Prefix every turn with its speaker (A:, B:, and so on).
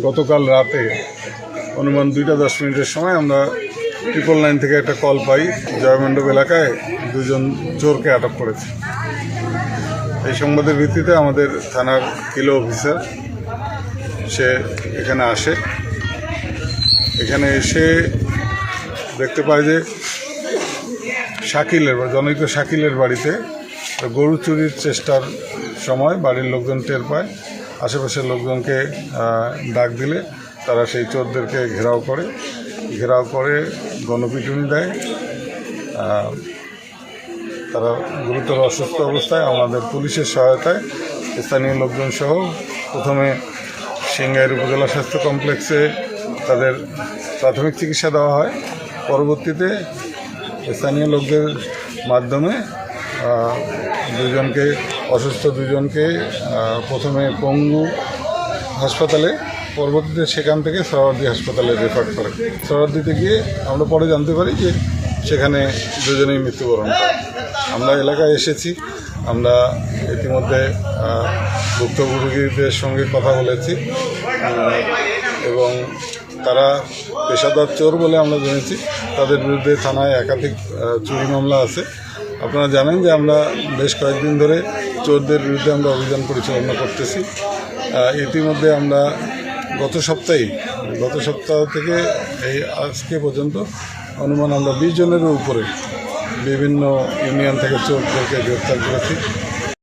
A: গতকাল রাতে অনুমান 2:10 সময় আমরা 999 থেকে একটা কল পাই, জয়মণ্ডপ এলাকায় 2 জন চোরকে আটক করেছে। এই সংবাদের ভিত্তিতে আমাদের থানার কিলো অফিসার সে এখানে আসে। এখানে এসে দেখতে পায় যে শাকিলের জনৈক শাকিলের বাড়িতে গরু চুরির চেষ্টার সময় বাড়ির লোকজন টের পায়। আশেপাশের লোকজনকে ডাক দিলে তারা সেই চোরদেরকে ঘেরাও করে গণপিটুনি দেয়। তারা গুরুতর অসুস্থ অবস্থায় আমাদের পুলিশের সহায়তায় স্থানীয় লোকজন সহ প্রথমে সিংগাইর উপজেলা স্বাস্থ্য কমপ্লেক্সে তাদের প্রাথমিক চিকিৎসা দেওয়া হয়। পরবর্তীতে স্থানীয় লোকদের মাধ্যমে অসুস্থ দুজনকে প্রথমে পঙ্গু হাসপাতালে, পরবর্তীতে সেখান থেকে সোহরাওয়ার্দী হাসপাতালে রেফার করে। সোহরাওয়ার্দীতে গিয়ে আমরা পরে জানতে পারি যে সেখানে দুজনেই মৃত্যুবরণ করে। আমরা এলাকায় এসেছি, আমরা ইতিমধ্যে ভুক্তভোগীদের সঙ্গে কথা বলেছি এবং তারা পেশাদার চোর বলে আমরা জেনেছি। তাদের বিরুদ্ধে থানায় একাধিক চুরি মামলা আছে। আপনারা জানেন যে আমরা বেশ কয়েকদিন ধরে চোরদের বিরুদ্ধে আমরা অভিযান পরিচালনা করতেছি। ইতিমধ্যে আমরা গত সপ্তাহ থেকে এই আজকে পর্যন্ত অনুমান আমরা 20 জনেরও উপরে বিভিন্ন ইউনিয়ন থেকে চোরদেরকে গ্রেফতার করেছি।